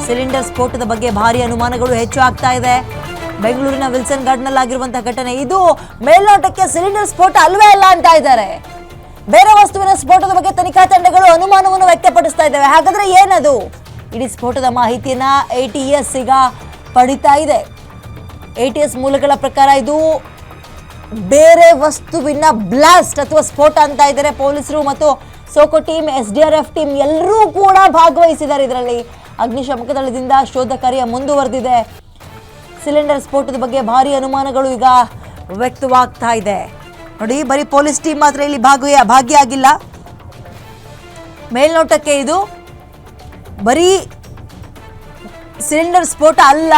Cylinder ಸ್ಫೋಟದ ಬಗ್ಗೆ ಭಾರಿ ಅನುಮಾನಗಳು ಹೆಚ್ಚು ಆಗ್ತಾ ಇದೆ. ಬೆಂಗಳೂರಿನ ವಿಲ್ಸನ್ ಗಾರ್ಡನ್ ಆಗಿರುವಂತಹ ಘಟನೆ ಇದು. ಮೇಲ್ನೋಟಕ್ಕೆ ಸಿಲಿಂಡರ್ ಸ್ಫೋಟ ಅಲ್ವೇ ಅಲ್ಲ ಅಂತ ಇದ್ದಾರೆ. ಬೇರೆ ವಸ್ತುವಿನ ಸ್ಫೋಟದ ಬಗ್ಗೆ ತನಿಖಾ ತಂಡಗಳು ಅನುಮಾನವನ್ನು ವ್ಯಕ್ತಪಡಿಸ್ತಾ ಇದ್ದಾವೆ. ಹಾಗಾದ್ರೆ ಏನದು? ಇಡೀ ಸ್ಫೋಟದ ಮಾಹಿತಿಯನ್ನ ATS ಈಗ ಪಡಿತಾ ಇದೆ. ATS ಮೂಲಗಳ ಪ್ರಕಾರ ಇದು ಬೇರೆ ವಸ್ತುವಿನ ಬ್ಲಾಸ್ಟ್ ಅಥವಾ ಸ್ಫೋಟ ಅಂತ ಇದ್ದಾರೆ. ಪೊಲೀಸರು ಮತ್ತು ಸೋಕೋ ಟೀಮ್, SDRF ಟೀಮ್ ಎಲ್ಲರೂ ಕೂಡ ಭಾಗವಹಿಸಿದ್ದಾರೆ. ಇದರಲ್ಲಿ ಅಗ್ನಿಶಾಮಕ ದಳದಿಂದ ಶೋಧ ಕಾರ್ಯ ಮುಂದುವರೆದಿದೆ. ಸಿಲಿಂಡರ್ ಸ್ಫೋಟದ ಬಗ್ಗೆ ಭಾರಿ ಅನುಮಾನಗಳು ಈಗ ವ್ಯಕ್ತವಾಗ್ತಾ ಇದೆ. ನೋಡಿ, ಬರೀ ಪೊಲೀಸ್ ಟೀಮ್ ಮಾತ್ರ ಇಲ್ಲಿ ಭಾಗಿಯಾಗಿಲ್ಲ. ಮೇಲ್ನೋಟಕ್ಕೆ ಇದು ಬರೀ ಸಿಲಿಂಡರ್ ಸ್ಫೋಟ ಅಲ್ಲ.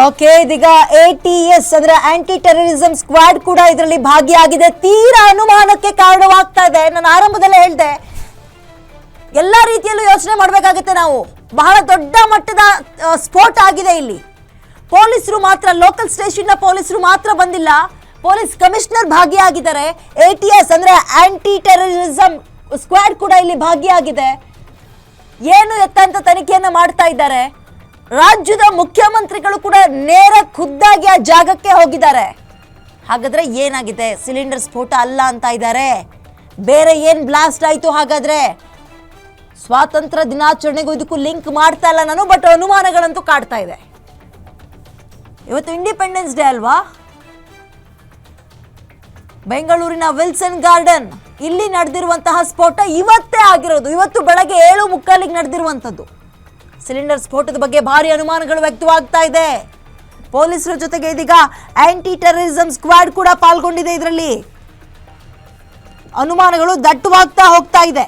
ಓಕೆ, ಇದೀಗ ATS ಅಂದ್ರೆ ಆಂಟಿ ಟೆರರಿಸಂ ಸ್ಕ್ವಾಡ್ ಕೂಡ ಇದರಲ್ಲಿ ಭಾಗಿಯಾಗಿದೆ. ತೀರಾ ಅನುಮಾನಕ್ಕೆ ಕಾರಣವಾಗ್ತಾ ಇದೆ. ನಾನು ಆರಂಭದಲ್ಲೇ ಹೇಳಿದೆ, ಎಲ್ಲಾ ರೀತಿಯಲ್ಲೂ ಯೋಚನೆ ಮಾಡಬೇಕಾಗುತ್ತೆ ನಾವು. ಬಹಳ ದೊಡ್ಡ ಮಟ್ಟದ ಸ್ಫೋಟ ಆಗಿದೆ ಇಲ್ಲಿ. ಪೊಲೀಸರು ಮಾತ್ರ, ಲೋಕಲ್ ಸ್ಟೇಷನ್ ನ ಪೊಲೀಸರು ಮಾತ್ರ ಬಂದಿಲ್ಲ, ಪೊಲೀಸ್ ಕಮಿಷನರ್ ಭಾಗಿಯಾಗಿದ್ದಾರೆ. ATS ಅಂದ್ರೆ ಆಂಟಿ ಟೆರರಿಸಂ ಸ್ಕ್ವಾಡ್ ಕೂಡ ಇಲ್ಲಿ ಭಾಗಿಯಾಗಿದೆ. ಏನು ಎತ್ತಂತ ತನಿಖೆಯನ್ನ ಮಾಡ್ತಾ ಇದ್ದಾರೆ. ರಾಜ್ಯದ ಮುಖ್ಯಮಂತ್ರಿಗಳು ಕೂಡ ನೇರ ಖುದ್ದಾಗಿ ಆ ಜಾಗಕ್ಕೆ ಹೋಗಿದ್ದಾರೆ. ಹಾಗಾದ್ರೆ ಏನಾಗಿದೆ? ಸಿಲಿಂಡರ್ ಸ್ಫೋಟ ಅಲ್ಲ ಅಂತ ಇದ್ದಾರೆ. ಬೇರೆ ಏನ್ ಬ್ಲಾಸ್ಟ್ ಆಯ್ತು? ಹಾಗಾದ್ರೆ ಸ್ವಾತಂತ್ರ್ಯ ದಿನಾಚರಣೆಗೂ ಇದಕ್ಕೂ ಲಿಂಕ್ ಮಾಡ್ತಾ ಇಲ್ಲ ನಾನು, ಬಟ್ ಅನುಮಾನಗಳಂತೂ ಕಾಡ್ತಾ ಇದೆ. ಇವತ್ತು ಇಂಡಿಪೆಂಡೆನ್ಸ್ ಡೇ ಅಲ್ವಾ? ಬೆಂಗಳೂರಿನ ವಿಲ್ಸನ್ ಗಾರ್ಡನ್ ಇಲ್ಲಿ ನಡೆದಿರುವಂತಹ ಸ್ಫೋಟ ಇವತ್ತೇ ಆಗಿರೋದು. ಇವತ್ತು ಬೆಳಗ್ಗೆ 7:45 ನಡೆದಿರುವಂತದ್ದು. ಸಿಲಿಂಡರ್ ಸ್ಫೋಟದ ಬಗ್ಗೆ ಭಾರಿ ಅನುಮಾನಗಳು ವ್ಯಕ್ತವಾಗ್ತಾ ಇದೆ. ಪೊಲೀಸರ ಜೊತೆಗೆ ಇದೀಗ ಆಂಟಿ ಟೆರರಿಸಂ ಸ್ಕ್ವಾಡ್ ಕೂಡ ಪಾಲ್ಗೊಂಡಿದೆ. ಇದರಲ್ಲಿ ಅನುಮಾನಗಳು ದಟ್ಟವಾಗ್ತಾ ಹೋಗ್ತಾ ಇದೆ.